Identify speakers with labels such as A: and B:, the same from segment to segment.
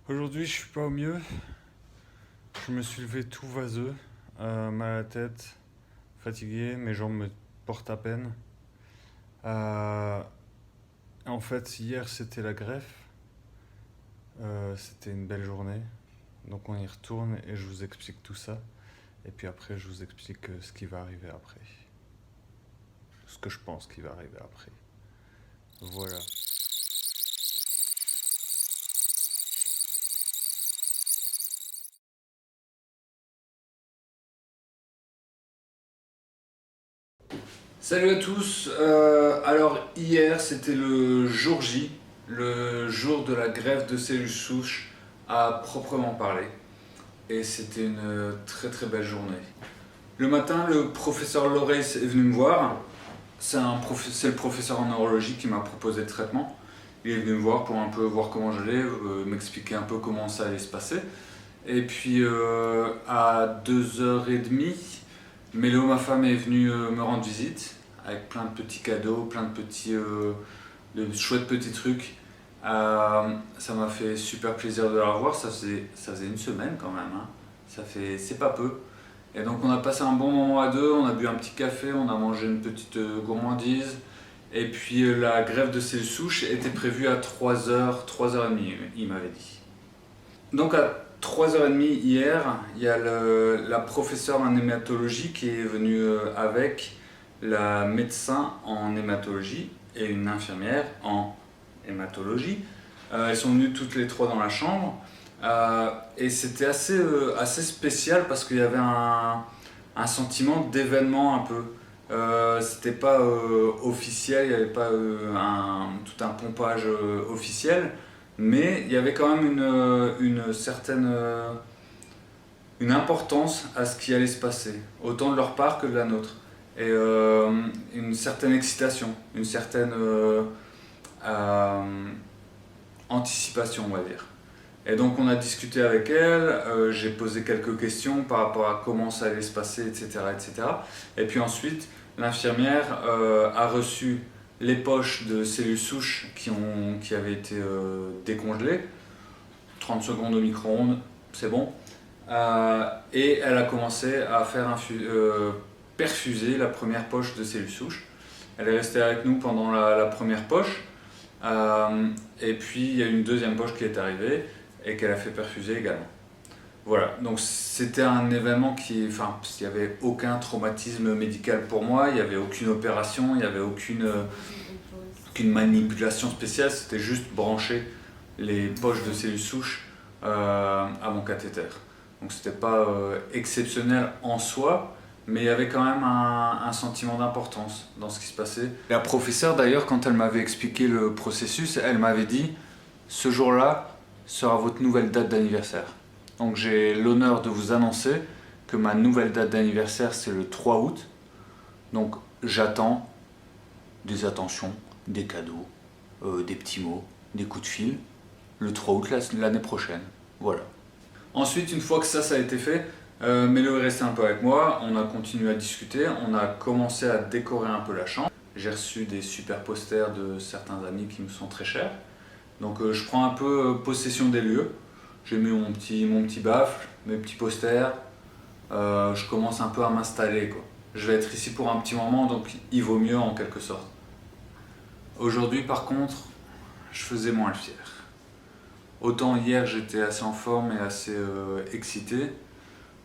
A: Aujourd'hui, je suis pas au mieux. Je me suis levé tout vaseux, mal à la tête, fatigué, mes jambes me portent à peine. Euh, En fait, hier c'était la greffe. C'était une belle journée. Donc on y retourne et je vous explique tout ça. Et puis après, je vous explique ce qui va arriver après. Ce que je pense qui va arriver après. Voilà. Salut à tous. Alors hier c'était le jour J, le jour de la greffe de cellules souches à proprement parler. Et c'était une très très belle journée. Le matin, le professeur Loris est venu me voir. C'est le professeur en neurologie qui m'a proposé le traitement. Il est venu me voir pour un peu voir comment j'allais, m'expliquer un peu comment ça allait se passer. Et puis à 2h30, Mélo, ma femme, est venue me rendre visite avec plein de petits cadeaux, plein de chouettes petits trucs. Ça m'a fait super plaisir de la revoir. Ça faisait une semaine quand même, hein. C'est pas peu. Et donc on a passé un bon moment à deux, on a bu un petit café, on a mangé une petite gourmandise. Et puis la greffe de cellules souches était prévue à 3h, 3h30, il m'avait dit. Donc à 3h30 hier, il y a la professeure en hématologie qui est venue avec la médecin en hématologie et une infirmière en hématologie. Elles sont venues toutes les trois dans la chambre. Et c'était assez spécial parce qu'il y avait un sentiment d'événement un peu. C'était pas officiel, il n'y avait pas tout un pompage officiel, mais il y avait quand même une certaine une importance à ce qui allait se passer, autant de leur part que de la nôtre. Et une certaine excitation, une certaine euh, anticipation, on va dire. Et donc on a discuté avec elle, j'ai posé quelques questions par rapport à comment ça allait se passer, etc. etc. Et puis ensuite, l'infirmière a reçu les poches de cellules souches qui avaient été décongelées, 30 secondes au micro-ondes, c'est bon. Et elle a commencé à faire perfuser la première poche de cellules souches. Elle est restée avec nous pendant la première poche. Et puis il y a une deuxième poche qui est arrivée et qu'elle a fait perfuser également. Voilà, donc c'était un événement enfin, il n'y avait aucun traumatisme médical pour moi, il n'y avait aucune opération, il n'y avait aucune manipulation spéciale, c'était juste brancher les poches de cellules souches à mon cathéter. Donc c'était pas exceptionnel en soi, mais il y avait quand même un sentiment d'importance dans ce qui se passait. La professeure d'ailleurs, quand elle m'avait expliqué le processus, elle m'avait dit ce jour-là sera votre nouvelle date d'anniversaire. Donc j'ai l'honneur de vous annoncer que ma nouvelle date d'anniversaire c'est le 3 août. Donc j'attends des attentions, des cadeaux, des petits mots, des coups de fil, le 3 août l'année prochaine. Voilà. Ensuite, une fois que ça a été fait, Mélo est resté un peu avec moi, on a continué à discuter, on a commencé à décorer un peu la chambre. J'ai reçu des super posters de certains amis qui me sont très chers. Donc je prends un peu possession des lieux. J'ai mis mon petit baffle, mes petits posters. Je commence un peu à m'installer, quoi. Je vais être ici pour un petit moment, donc il vaut mieux en quelque sorte. Aujourd'hui, par contre, je faisais moins le fier. Autant hier j'étais assez en forme et assez excité.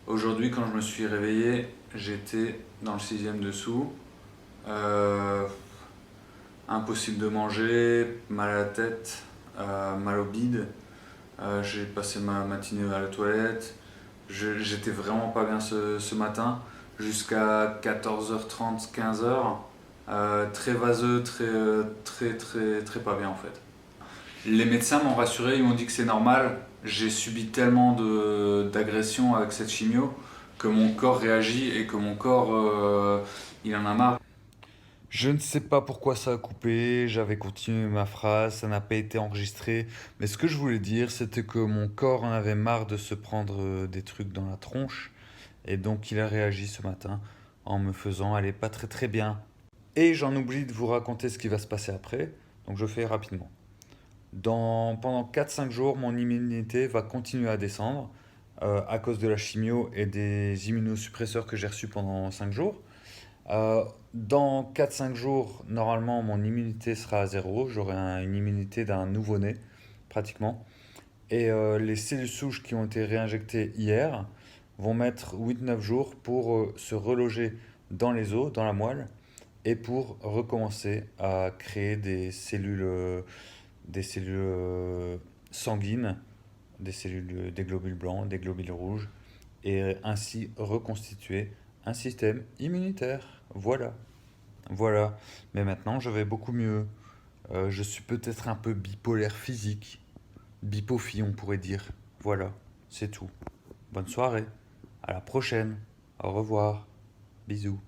A: Aujourd'hui, quand je me suis réveillé, j'étais dans le sixième dessous. Euh, Impossible de manger, mal à la tête, mal au bide. J'ai passé ma matinée à la toilette. J'étais vraiment pas bien ce matin, jusqu'à 14h30, 15h. Très vaseux, très pas bien en fait. Les médecins m'ont rassuré, ils m'ont dit que c'est normal. J'ai subi tellement d'agressions avec cette chimio que mon corps réagit et que mon corps, il en a marre. Je ne sais pas pourquoi ça a coupé, j'avais continué ma phrase, ça n'a pas été enregistré, mais ce que je voulais dire, c'était que mon corps en avait marre de se prendre des trucs dans la tronche, et donc il a réagi ce matin en me faisant aller pas très très bien. Et j'en oublie de vous raconter ce qui va se passer après, donc je fais rapidement. Pendant 4-5 jours, mon immunité va continuer à descendre à cause de la chimio et des immunosuppresseurs que j'ai reçus pendant 5 jours. Dans 4-5 jours, normalement, mon immunité sera à zéro. J'aurai une immunité d'un nouveau-né, pratiquement. Et les cellules souches qui ont été réinjectées hier vont mettre 8-9 jours pour se reloger dans les os, dans la moelle, et pour recommencer à créer des cellules sanguines, des globules blancs, des globules rouges, et ainsi reconstituer un système immunitaire. Voilà. Voilà. Mais maintenant, je vais beaucoup mieux. Je suis peut-être un peu bipolaire physique. Bipophi, on pourrait dire. Voilà, c'est tout. Bonne soirée. À la prochaine. Au revoir. Bisous.